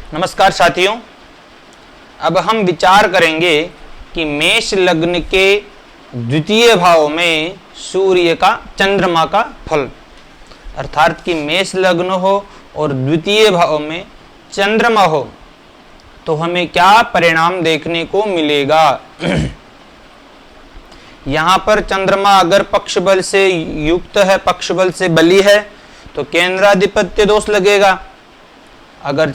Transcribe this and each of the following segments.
नमस्कार साथियों, अब हम विचार करेंगे कि मेष लग्न के द्वितीय भाव में सूर्य का चंद्रमा का फल, अर्थात कि मेष लग्न हो और द्वितीय भाव में चंद्रमा हो तो हमें क्या परिणाम देखने को मिलेगा। यहाँ पर चंद्रमा अगर पक्ष बल से युक्त है, पक्ष बल से बली है तो केंद्राधिपत्य दोष लगेगा। अगर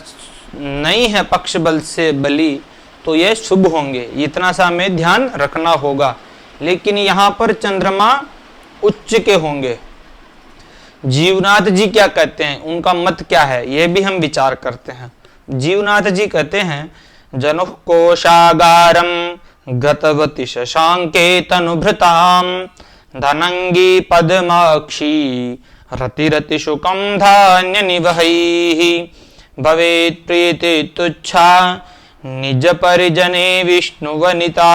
नहीं है पक्ष बल से बली तो यह शुभ होंगे, इतना सा हमें ध्यान रखना होगा। लेकिन यहाँ पर चंद्रमा उच्च के होंगे। जीवनाथ जी क्या कहते हैं, उनका मत क्या है, यह भी हम विचार करते हैं। जीवनाथ जी कहते हैं, जनुः कोशागारम गतवति शशांके तनुभृताम धनंगी पद्माक्षी रतिरति शुकम धान्य निवहैः भवेत् प्रीति तुच्छा निज परिजने विष्णुवनिता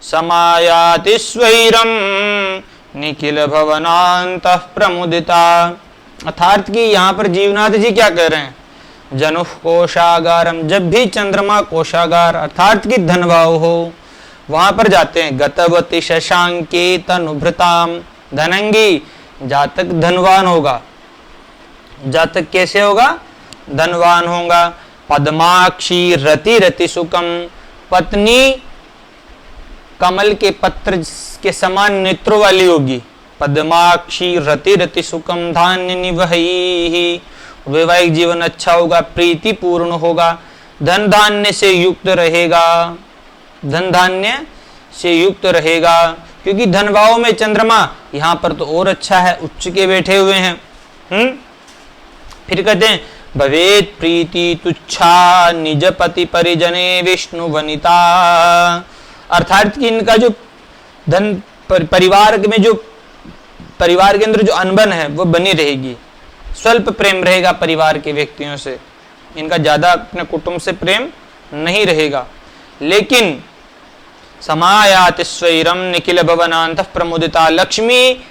समायाति स्वैरम निखिल भवनान्तः प्रमुदिता। अर्थात कि यहाँ पर जीवनाथ जी क्या कह रहे हैं, जनुः कोशागारम, जब भी चंद्रमा कोशागार अर्थात कि धनभाव हो वहां पर जाते हैं। गतवति शशांके तनुभृताम, धनंगी जातक धनवान होगा। जातक कैसे होगा, धनवान होगा। पद्माक्षी रति रति सुकम, पत्नी कमल के पत्र के समान नेत्रों वाली होगी। पद्माक्षी रति रति सुकम धान्य निवहैः, वैवाहिक जीवन अच्छा होगा, प्रीति पूर्ण होगा, धन धान्य से युक्त रहेगा। धन धान्य से युक्त रहेगा क्योंकि धनभाव में चंद्रमा, यहाँ पर तो और अच्छा है, उच्च के बैठे हुए हैं। फिर कहते हैं भवेत् प्रीति तुच्छा निज पति परिजने विष्णु वनिता, अर्थात कि इनका जो धन परिवार में जो परिवार के अंदर जो अनबन है वो बनी रहेगी। स्वल्प प्रेम रहेगा परिवार के व्यक्तियों से, इनका ज्यादा अपने कुटुंब से प्रेम नहीं रहेगा। लेकिन समायाति स्वैरम निखिल भवनान्तः प्रमुदिता, लक्ष्मी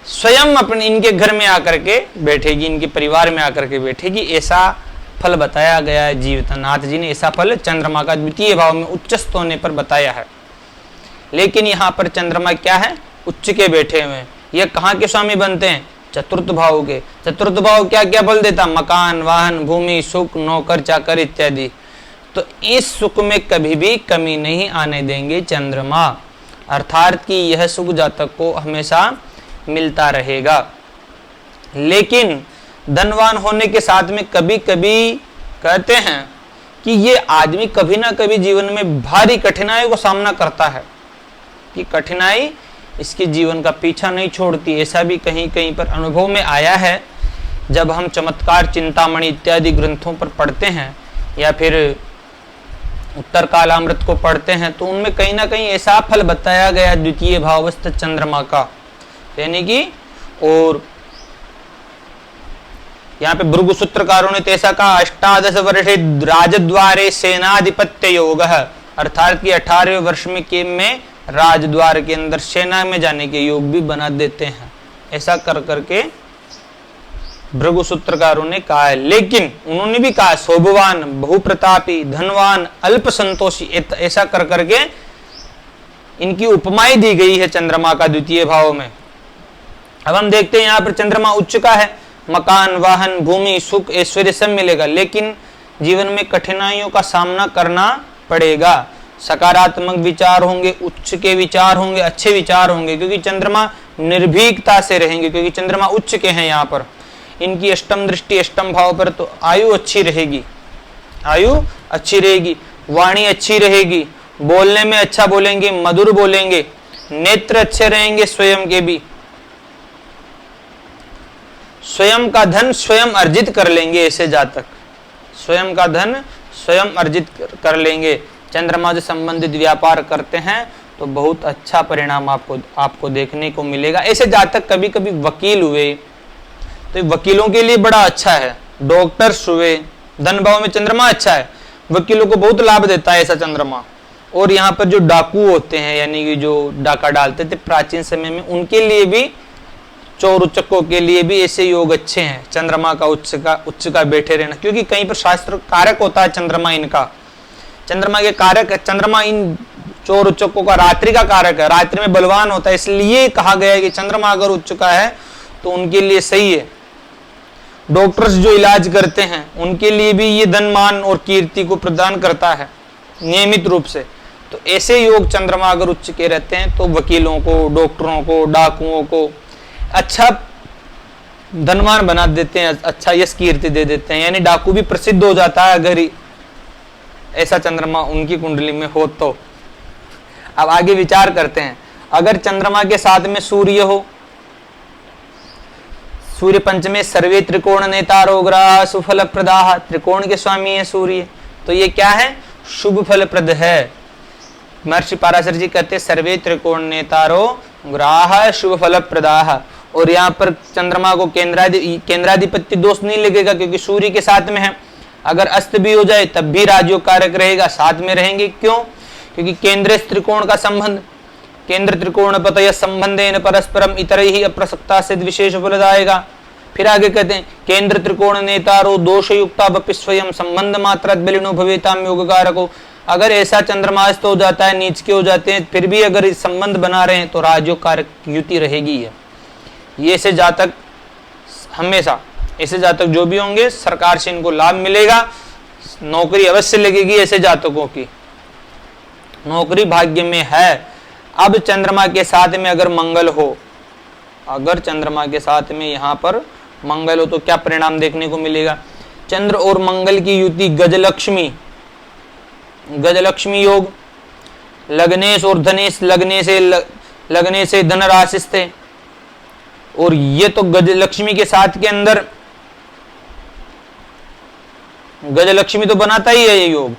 स्वयं अपने इनके घर में आकर के बैठेगी, इनके परिवार में आकर के बैठेगी, ऐसा फल बताया गया है। जीवनाथ जी ने ऐसा फल चंद्रमा का द्वितीय भाव में उच्चस्थ होने पर बताया है। लेकिन यहाँ पर चंद्रमा क्या है, उच्च के बैठे हुए हैं। यह कहाँ के स्वामी बनते हैं, चतुर्थ भाव के। चतुर्थ भाव क्या क्या फल देता, मकान, वाहन, भूमि, सुख, नौकर चाकर इत्यादि। तो इस सुख में कभी भी कमी नहीं आने देंगे चंद्रमा, अर्थात कि यह सुख जातक को हमेशा मिलता रहेगा। लेकिन धनवान होने के साथ में कभी कभी कहते हैं कि ये आदमी कभी ना कभी जीवन में भारी कठिनाई को सामना करता है, कि कठिनाई इसके जीवन का पीछा नहीं छोड़ती। ऐसा भी कहीं कहीं पर अनुभव में आया है। जब हम चमत्कार, चिंतामणि इत्यादि ग्रंथों पर पढ़ते हैं या फिर उत्तर कालामृत को पढ़ते हैं तो उनमें कहीं ना कहीं ऐसा फल बताया गया द्वितीय भावस्थ चंद्रमा का, यानी कि और यहाँ पे भृगु सूत्रकारों ने ऐसा कहा, 18 वर्षे राजद्वारे सेनाधिपत्य योग, अर्थात कि 18वें वर्ष में राजद्वार के अंदर सेना में जाने के योग भी बना देते हैं। ऐसा कर करके भृगु सूत्रकारों ने कहा है। लेकिन उन्होंने भी कहा शोभवान, बहुप्रतापी, धनवान, अल्प संतोषी, ऐसा कर करके इनकी उपमाएं दी गई है चंद्रमा का द्वितीय भाव में। अब हम देखते हैं यहाँ पर चंद्रमा उच्च का है, मकान, वाहन, भूमि, सुख, ऐश्वर्य सब मिलेगा, लेकिन जीवन में कठिनाइयों का सामना करना पड़ेगा। सकारात्मक विचार होंगे, उच्च के विचार होंगे, अच्छे विचार होंगे, क्योंकि चंद्रमा निर्भीकता से रहेंगे, क्योंकि चंद्रमा उच्च के हैं। यहाँ पर इनकी अष्टम दृष्टि अष्टम भाव पर, तो आयु अच्छी रहेगी, आयु अच्छी रहेगी, वाणी अच्छी रहेगी, बोलने में अच्छा बोलेंगे, मधुर बोलेंगे, नेत्र अच्छे रहेंगे, स्वयं के भी, स्वयं का धन स्वयं अर्जित कर लेंगे। ऐसे जातक स्वयं का धन स्वयं अर्जित कर लेंगे। चंद्रमा से संबंधित व्यापार करते हैं तो बहुत अच्छा परिणाम आपको देखने को मिलेगा। ऐसे जातक कभी कभी वकील हुए तो वकीलों के लिए बड़ा अच्छा है। डॉक्टर्स हुए, धन भाव में चंद्रमा अच्छा है, वकीलों को बहुत लाभ देता है ऐसा चंद्रमा। और यहाँ पर जो डाकू होते हैं, यानी कि जो डाका डालते थे प्राचीन समय में, उनके लिए भी चोर उच्चकों के लिए भी ऐसे योग अच्छे हैं, चंद्रमा का उच्च का बैठे रहना, क्योंकि कहीं पर शास्त्र कारक होता है चंद्रमा इनका, चंद्रमा के कारक है। चंद्रमा इन चोर उच्चकों का रात्रि का कारक है, रात्रि में बलवान होता है, इसलिए कहा गया है कि चंद्रमा अगर उच्च का है तो उनके लिए सही है। डॉक्टर्स जो इलाज करते हैं उनके लिए भी ये धन मान और कीर्ति को प्रदान करता है नियमित रूप से। तो ऐसे योग चंद्रमा अगर उच्च के रहते हैं तो वकीलों को, डॉक्टरों को, डाकुओं को अच्छा धनवान बना देते हैं, अच्छा यश कीर्ति दे देते हैं, यानी डाकू भी प्रसिद्ध हो जाता है अगर ऐसा चंद्रमा उनकी कुंडली में हो तो। अब आगे विचार करते हैं, अगर चंद्रमा के साथ में सूर्य हो, सूर्य पंचमे सर्वे त्रिकोण नेतारो ग्रह सुफल प्रदाह, त्रिकोण के स्वामी है सूर्य, तो ये क्या है, शुभ फल प्रद है। महर्षि पाराशर जी कहते सर्वे त्रिकोण नेतारो ग्रह शुभ फल प्रदाह, और यहाँ पर चंद्रमा को केंद्राधिपत्य दोष नहीं लगेगा क्योंकि सूर्य के साथ में है। अगर अस्त भी हो जाए तब भी राजयोग कारक रहेगा, साथ में रहेंगे, क्यों, क्योंकि केंद्र त्रिकोण का संबंध, केंद्र त्रिकोण पतय संबंधेन परस्परम इतरैहि अप्रसक्ता से विशेष फलदायेगा। फिर आगे कहते हैं केंद्र त्रिकोण नेतारो दोष युक्ता बपि स्वयं संबंध मात्र बलिनो भवेताम योग कारको। अगर ऐसा चंद्रमा अस्त हो जाता है, नीच के हो जाते हैं, फिर भी अगर इस संबंध बना रहे हैं तो राजयोग कारक युति रहेगी है। ये से जातक हमेशा, ऐसे जातक जो भी होंगे सरकार से इनको लाभ मिलेगा, नौकरी अवश्य लगेगी। ऐसे जातकों की नौकरी भाग्य में है। अब चंद्रमा के साथ में अगर मंगल हो, अगर चंद्रमा के साथ में यहाँ पर मंगल हो तो क्या परिणाम देखने को मिलेगा, चंद्र और मंगल की युति गजलक्ष्मी, गजलक्ष्मी योग, लग्नेश और धनेश लगने से धन राशिस्ते, और ये तो गजलक्ष्मी के साथ के अंदर गजलक्ष्मी तो बनाता ही है ये योग,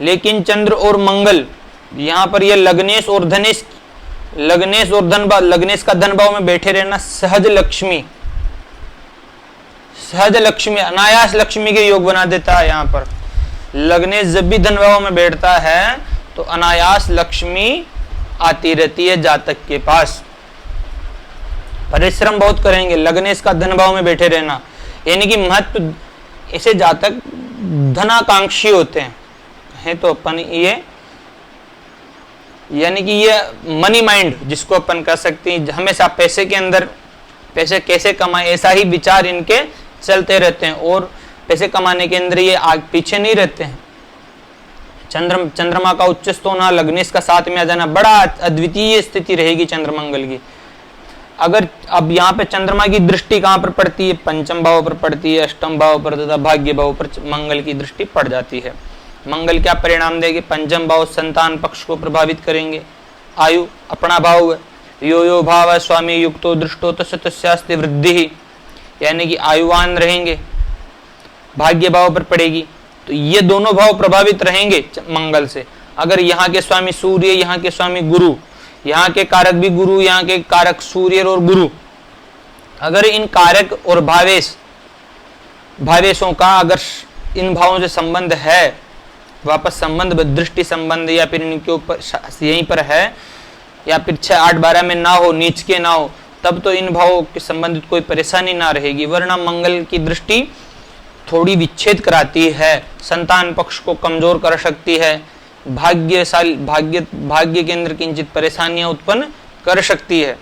लेकिन चंद्र और मंगल यहाँ पर ये लग्नेश और धनेश, लग्नेश और लग्नेश का धन भाव में बैठे रहना सहज लक्ष्मी, सहज लक्ष्मी, अनायास लक्ष्मी के योग बना देता है। यहाँ पर लग्नेश जब भी धन भाव में बैठता है तो अनायास लक्ष्मी आती रहती है जातक के पास। परिश्रम बहुत करेंगे, लग्नेश का धन भाव में बैठे रहना, यानी कि महत्व, ऐसे जातक धनाकांक्षी होते हैं तो अपन ये, यानी कि ये मनी माइंड जिसको अपन कह सकते हैं, हमेशा पैसे के अंदर, पैसे कैसे कमाए ऐसा ही विचार इनके चलते रहते हैं, और पैसे कमाने के अंदर ये आग पीछे नहीं रहते हैं। चंद्रमा का उच्चस्थ होना, लग्नेश का साथ में आ जाना, बड़ा अद्वितीय स्थिति रहेगी चंद्रमंगल की। अगर अब यहाँ पे चंद्रमा की दृष्टि कहाँ पर पड़ती है, पंचम भाव पर पड़ती है, अष्टम भाव पर तथा भाग्य भाव पर मंगल की दृष्टि पड़ जाती है। मंगल क्या परिणाम देंगे, पंचम भाव संतान पक्ष को प्रभावित करेंगे, आयु अपना भाव है, यो यो भाव स्वामी युक्तो दृष्टो तस्यास्ति वृद्धि, यानी कि आयुवान रहेंगे, भाग्य भाव पर पड़ेगी, तो ये दोनों भाव प्रभावित रहेंगे मंगल से। अगर यहाँ के स्वामी सूर्य, यहाँ के स्वामी गुरु, यहाँ के कारक भी गुरु, यहाँ के कारक सूर्य और गुरु, अगर इन कारक और भावेशों का अगर इन भावों से संबंध है, वापस संबंध दृष्टि संबंध, या फिर इनके ऊपर यहीं पर है, या फिर 6, 8, 12 में ना हो, नीच के ना हो, तब तो इन भावों के संबंधित कोई परेशानी ना रहेगी। वरना मंगल की दृष्टि थोड़ी विच्छेद कराती है, संतान पक्ष को कमजोर कर सकती है, भाग्य के अंदर किंचित परेशानियां उत्पन्न कर सकती है।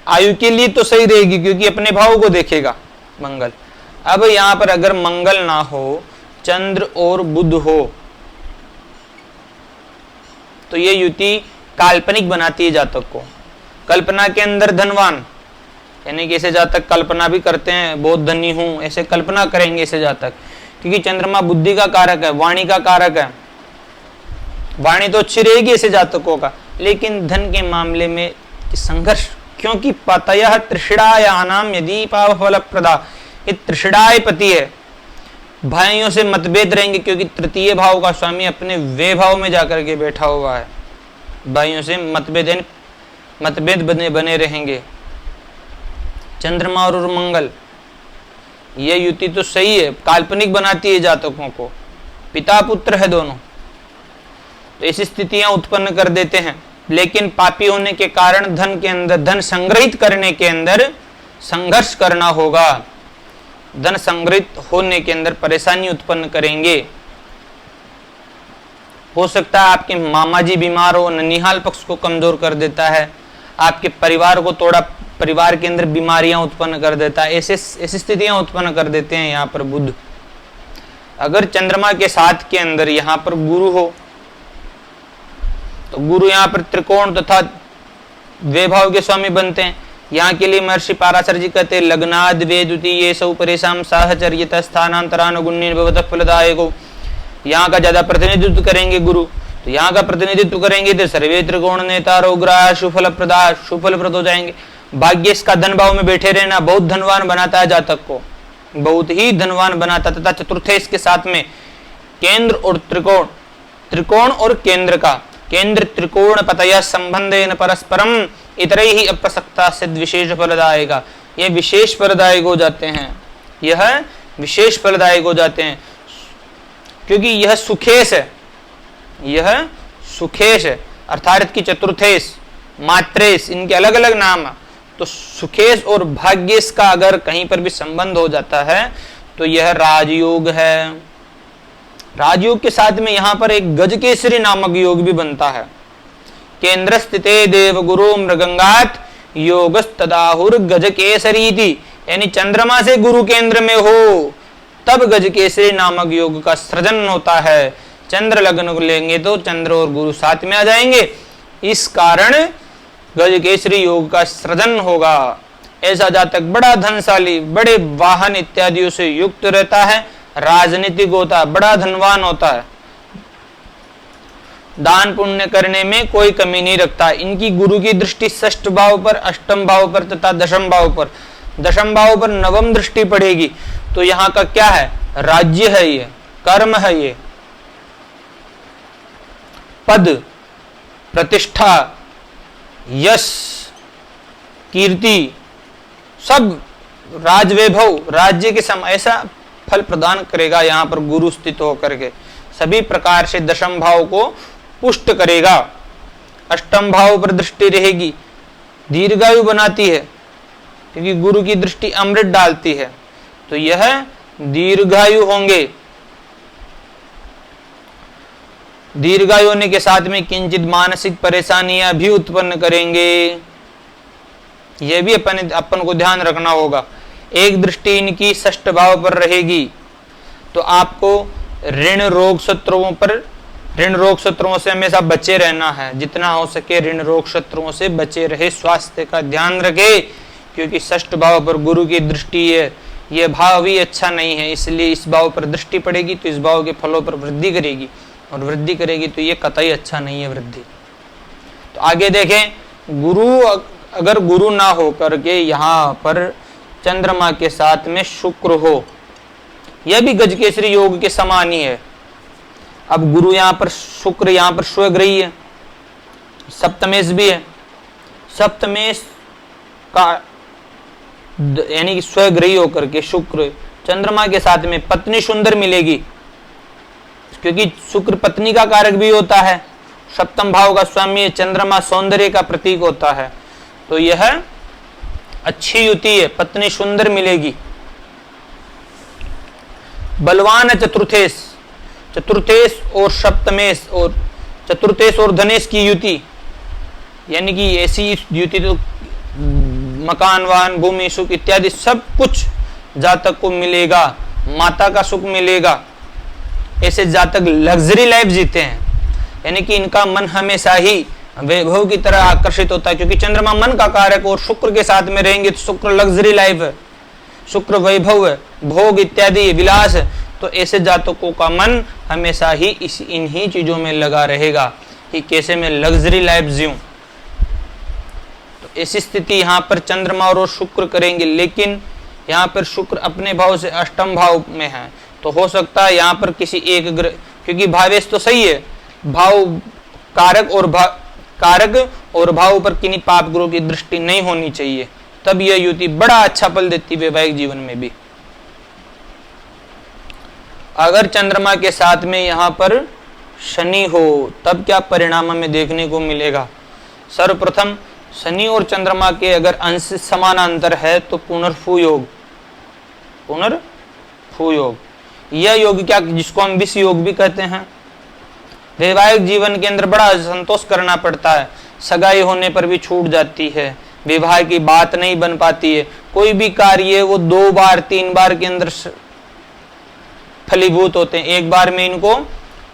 आयु के लिए तो सही रहेगी क्योंकि अपने भाव को देखेगा मंगल। अब यहां पर अगर मंगल ना हो, चंद्र और बुध हो, तो ये युति काल्पनिक बनाती है जातक को। कल्पना के अंदर धनवान, यानी कि ऐसे जातक कल्पना भी करते हैं, बहुत धनी हूं, ऐसे कल्पना करेंगे ऐसे जातक, क्योंकि चंद्रमा बुद्धि का कारक है, वाणी का कारक है। वाणी तो अच्छी रहेगी ऐसे जातकों का, लेकिन धन के मामले में संघर्ष, क्योंकि पतयः त्रिषिडायानाम यदि पाव फल प्रदा, ये त्रिषिडाय पति है, भाइयों से मतभेद रहेंगे क्योंकि तृतीय भाव का स्वामी अपने वे भाव में जाकर के बैठा हुआ है। भाइयों से मतभेद बने रहेंगे। चंद्रमा और मंगल, ये युति तो सही है, काल्पनिक बनाती है जातकों को, पिता पुत्र है दोनों, तो ऐसी स्थितियां उत्पन्न कर देते हैं लेकिन पापी होने के कारण धन के अंदर, धन संग्रहित करने के अंदर संघर्ष करना होगा, धन संग्रहित होने के अंदर परेशानी उत्पन्न करेंगे। हो सकता है आपके मामा जी बीमार हो, ननिहाल पक्ष को कमजोर कर देता है, आपके परिवार को थोड़ा, परिवार के अंदर बीमारियां उत्पन्न कर देता है, ऐसी स्थितियां उत्पन्न कर देते हैं यहाँ पर बुध। अगर चंद्रमा के साथ के अंदर यहाँ पर गुरु हो तो गुरु यहाँ पर त्रिकोण तथा वैभव के स्वामी बनते हैं। यहाँ के लिए महर्षि पाराशर जी कहते हैं लग्नाद वेदुति ये सौ परेशान साहचर्यत स्थानांतरानुगुण्य भवतः फलदायको। यहाँ का ज्यादा प्रतिनिधित्व करेंगे गुरु, तो यहाँ का प्रतिनिधित्व करेंगे तो सर्वे त्रिकोण नेता रोग्रा सुफल प्रदा, सुफल प्रद हो जाएंगे। भाग्य इसका धन भाव में बैठे रहना बहुत धनवान बनाता है जातक को, बहुत ही धनवान बनाता। तथा चतुर्थ इसके साथ में केंद्र और त्रिकोण, त्रिकोण और केंद्र का, केंद्र त्रिकोण पतया संबंधेन परस्परम इतरे ही अप्रसक्ता सिद्ध विशेष फलदायक। ये विशेष फलदायक हो जाते हैं, यह विशेष फलदायक हो जाते हैं क्योंकि यह सुखेश है, यह सुखेश है अर्थात की चतुर्थेश मात्रेश, इनके अलग अलग नाम। तो सुखेश और भाग्येश का अगर कहीं पर भी संबंध हो जाता है तो यह राजयोग है। राजयोग के साथ में यहाँ पर एक गजकेसरी नामक योग भी बनता है। केंद्र स्थिते देव गुरु मृगंगात योगस्तदाहुर गजकेसरी, यानी चंद्रमा से गुरु केंद्र में हो तब गजकेसरी नामक योग का सृजन होता है। चंद्र लग्न को लेंगे तो चंद्र और गुरु साथ में आ जाएंगे, इस कारण गजकेसरी योग का सृजन होगा। ऐसा जातक बड़ा धनशाली, बड़े वाहन इत्यादियों से युक्त रहता है, राजनीतिक होता है, बड़ा धनवान होता है, दान पुण्य करने में कोई कमी नहीं रखता। इनकी गुरु की दृष्टि षष्ठ भाव पर, अष्टम भाव पर तथा दशम भाव पर, दशम भाव पर नवम दृष्टि पड़ेगी। तो यहाँ का क्या है, राज्य है, ये कर्म है, ये पद, प्रतिष्ठा, यश, कीर्ति, सब राजवैभव, राज्य के सम ऐसा फल प्रदान करेगा। यहाँ पर गुरु स्थित होकर के सभी प्रकार से दशम भाव को पुष्ट करेगा। अष्टम भाव पर दृष्टि रहेगी, दीर्घायु बनाती है क्योंकि गुरु की दृष्टि अमृत डालती है, तो यह दीर्घायु होंगे। दीर्घायु होने के साथ में किंचित मानसिक परेशानियां भी उत्पन्न करेंगे, यह भी अपन को ध्यान रखना होगा। एक दृष्टि इनकी षष्ठ भाव पर रहेगी तो आपको ऋण रोग शत्रुओं पर, ऋण रोग शत्रुओं से हमेशा बचे रहना है, जितना हो सके ऋण रोग शत्रुओं से बचे रहे, स्वास्थ्य का ध्यान रखे क्योंकि षष्ठ भाव पर गुरु की दृष्टि है। यह भाव भी अच्छा नहीं है, इसलिए इस भाव पर दृष्टि पड़ेगी तो इस भाव के फलों पर वृद्धि करेगी, और वृद्धि करेगी तो ये कतई अच्छा नहीं है वृद्धि। तो आगे देखें, गुरु अगर गुरु ना हो करके यहाँ पर चंद्रमा के साथ में शुक्र हो, यह भी गजकेसरी योग के समान ही है। अब गुरु यहाँ पर, शुक्र यहाँ पर स्वग्रही है, सप्तमेश भी है, सप्तमेश का यानी कि स्वग्रही होकर के शुक्र चंद्रमा के साथ में पत्नी सुंदर मिलेगी क्योंकि शुक्र पत्नी का कारक भी होता है, सप्तम भाव का स्वामी चंद्रमा सौंदर्य का प्रतीक होता है, तो यह अच्छी युति है, पत्नी सुंदर मिलेगी। बलवान है चतुर्थेश, चतुर्थेश और सप्तमेश और चतुर्थेश और धनेश की युति, यानी कि ऐसी युति तो मकान वाहन भूमि सुख इत्यादि सब कुछ जातक को मिलेगा, माता का सुख मिलेगा। ऐसे जातक लग्जरी लाइफ जीते हैं, यानी कि इनका मन हमेशा ही वैभव की तरह आकर्षित होता है क्योंकि चंद्रमा मन का कारक और शुक्र के साथ में रहेंगे तो शुक्र लग्जरी लाइफ है, शुक्र वैभव है, भोग इत्यादि विलास है। तो ऐसे जातकों का मन हमेशा ही इन्हीं चीजों में लगा रहेगा कि कैसे मैं लग्जरी लाइफ जीऊं। तो ऐसी स्थिति यहाँ पर चंद्रमा और शुक्र करेंगे, लेकिन यहाँ पर शुक्र अपने भाव से अष्टम भाव में है, तो हो सकता है यहाँ पर किसी एक ग्रह, क्योंकि भावेश तो सही है, भाव कारक और भाव पर किन्हीं पाप ग्रहों की दृष्टि नहीं होनी चाहिए, तब यह युति बड़ा अच्छा फल देती है वैवाहिक जीवन में भी। अगर चंद्रमा के साथ में यहाँ पर शनि हो तब क्या परिणाम हमें देखने को मिलेगा। सर्वप्रथम शनि और चंद्रमा के अगर अंश समानांतर है तो पुनर्फू योग, पुनर्फू योग, यह योग क्या, जिसको हम विष योग भी कहते हैं। वैवाहिक जीवन के अंदर बड़ा संतोष करना पड़ता है, सगाई होने पर भी छूट जाती है, विवाह की बात नहीं बन पाती है, कोई भी कार्य वो 2 बार 3 बार के अंदर फलीभूत होते हैं, एक बार में इनको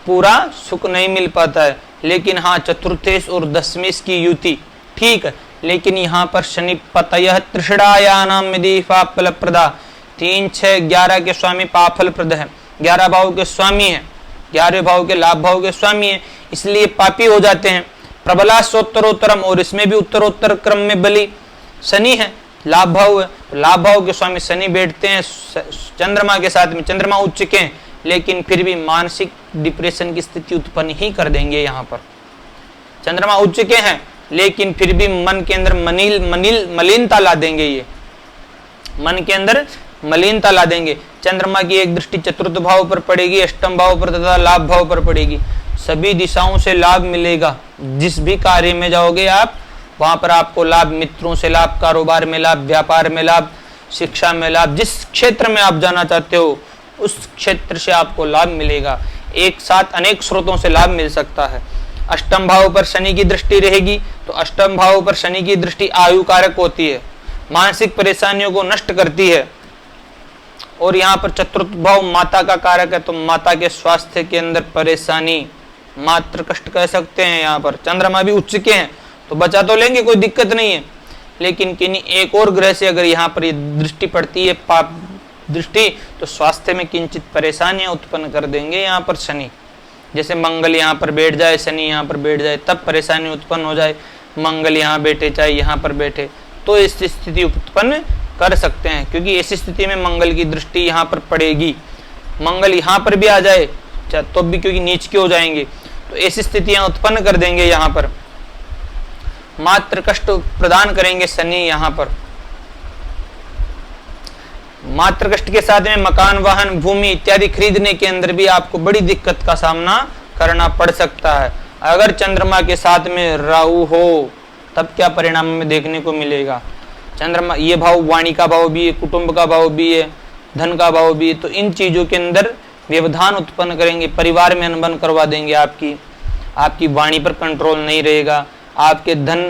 पूरा सुख नहीं मिल पाता है। लेकिन हाँ, चतुर्थेश और दशमेश की युति ठीक है, लेकिन यहाँ पर शनि पतयः त्रिषडायानाम विदिफा फलप्रदा, 3, 6, 11 के स्वामी पाफल प्रद है, 11 भाव के स्वामी है, 11 भाव के लाभ भाव के स्वामी है, इसलिए पापी हो जाते हैं। प्रबला सोत्तरोत्तरम, और इसमें भी उत्तरोत्तर क्रम में बलि शनि है, लाभ भाव है, लाभ भाव के स्वामी शनि बैठते हैं चंद्रमा के साथ में, चंद्रमा उच्च के हैं, लेकिन फिर भी मानसिक डिप्रेशन की स्थिति उत्पन्न ही कर देंगे। यहाँ पर चंद्रमा उच्च के हैं लेकिन फिर भी मन के अंदर मलिनता ला देंगे, ये मन के अंदर मलिनता ला देंगे। चंद्रमा की एक दृष्टि चतुर्थ भाव पर पड़ेगी, अष्टम भाव पर तथा लाभ भाव पर पड़ेगी, सभी दिशाओं से लाभ मिलेगा। जिस भी कार्य में जाओगे आप, वहां पर आपको लाभ, मित्रों से लाभ, कारोबार में लाभ, व्यापार में लाभ, शिक्षा में लाभ, जिस क्षेत्र में आप जाना चाहते हो उस क्षेत्र से आपको लाभ मिलेगा। एक साथ अनेक स्रोतों से लाभ मिल सकता है। अष्टम भाव पर शनि की दृष्टि रहेगी तो अष्टम भाव पर शनि की दृष्टि आयु कारक होती है, मानसिक परेशानियों को नष्ट करती है। और यहाँ पर चतुर्थ भाव माता का कारक है, तो माता के स्वास्थ्य के अंदर परेशानी, मातृ कष्ट कह सकते हैं। यहाँ पर चंद्रमा भी उच्च के हैं तो बचा तो लेंगे, कोई दिक्कत नहीं है, लेकिन किन्हीं एक और ग्रह से अगर यहाँ पर ये दृष्टि पड़ती है, पाप दृष्टि, तो स्वास्थ्य में किंचित परेशानियां उत्पन्न कर देंगे। यहाँ पर शनि, जैसे मंगल यहाँ पर बैठ जाए, शनि यहाँ पर बैठ जाए, तब परेशानी उत्पन्न हो जाए। मंगल यहाँ बैठे चाहे यहाँ पर बैठे तो इस स्थिति उत्पन्न कर सकते हैं, क्योंकि ऐसी स्थिति में मंगल की दृष्टि यहाँ पर पड़ेगी। मंगल यहाँ पर भी आ जाए तो भी, क्योंकि नीच के हो जाएंगे, तो ऐसी स्थितियां उत्पन्न कर देंगे। यहाँ पर मात्र कष्ट प्रदान करेंगे शनि। यहाँ पर मात्र कष्ट के साथ में मकान, वाहन, भूमि इत्यादि खरीदने के अंदर भी आपको बड़ी दिक्कत का सामना करना पड़ सकता है। अगर चंद्रमा के साथ में राहु हो तब क्या परिणाम में देखने को मिलेगा। चंद्रमा ये भाव वाणी का भाव भी है, कुटुंब का भाव भी है, धन का भाव भी है, तो इन चीजों के अंदर व्यवधान उत्पन्न करेंगे, परिवार में अनबन करवा देंगे। आपकी वाणी पर कंट्रोल नहीं रहेगा, आपके धन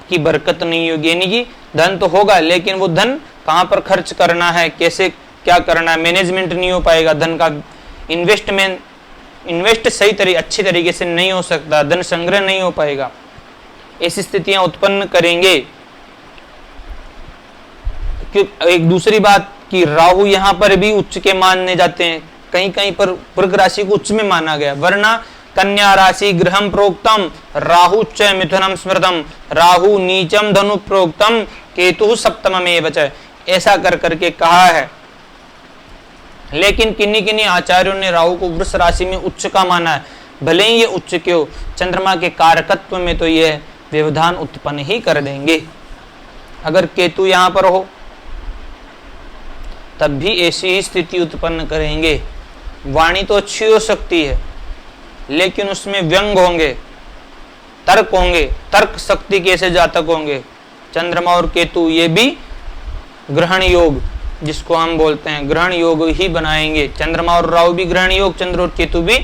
की बरकत नहीं होगी, यानी कि धन तो होगा लेकिन वो धन कहाँ पर खर्च करना है, कैसे क्या करना है, मैनेजमेंट नहीं हो पाएगा धन का। इन्वेस्ट सही अच्छी तरीके से नहीं हो सकता, धन संग्रह नहीं हो पाएगा, ऐसी स्थितियां उत्पन्न करेंगे। एक दूसरी बात कि राहु यहाँ पर भी उच्च के मानने जाते हैं, कहीं कहीं पर वृक राशि को उच्च में माना गया, वरना कन्या राशि गृहम प्रोक्तम राहु च मिथुनम स्मृतम राहु नीचम धनु प्रोक्तम केतु सप्तम में बचे, ऐसा कर करके कहा है। लेकिन किन्हीं आचार्यों ने राहु को वृष राशि में उच्च का माना है, भले ही ये उच्च के हो, चंद्रमा के कारकत्व में तो ये व्यवधान उत्पन्न ही कर देंगे। अगर केतु यहाँ पर हो तब भी ऐसी ही स्थिति उत्पन्न करेंगे। वाणी तो अच्छी हो सकती है लेकिन उसमें व्यंग होंगे, तर्क होंगे, तर्क शक्ति कैसे जातक होंगे। चंद्रमा और केतु ये भी ग्रहण योग जिसको हम बोलते हैं ग्रहण योग ही बनाएंगे। चंद्रमा और राहु भी ग्रहण योग, चंद्र और केतु भी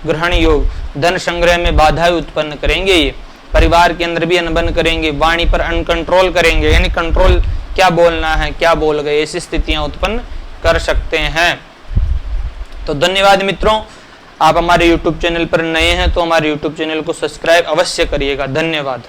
ग्रहण योग। धन संग्रह में बाधाएं उत्पन्न करेंगे, ये परिवार के अंदर भी अनबन करेंगे, वाणी पर अनकंट्रोल करेंगे, यानी कंट्रोल क्या बोलना है क्या बोल गए, ऐसी स्थितियां उत्पन्न कर सकते हैं। तो धन्यवाद मित्रों, आप हमारे YouTube चैनल पर नए हैं तो हमारे YouTube चैनल को सब्सक्राइब अवश्य करिएगा। धन्यवाद।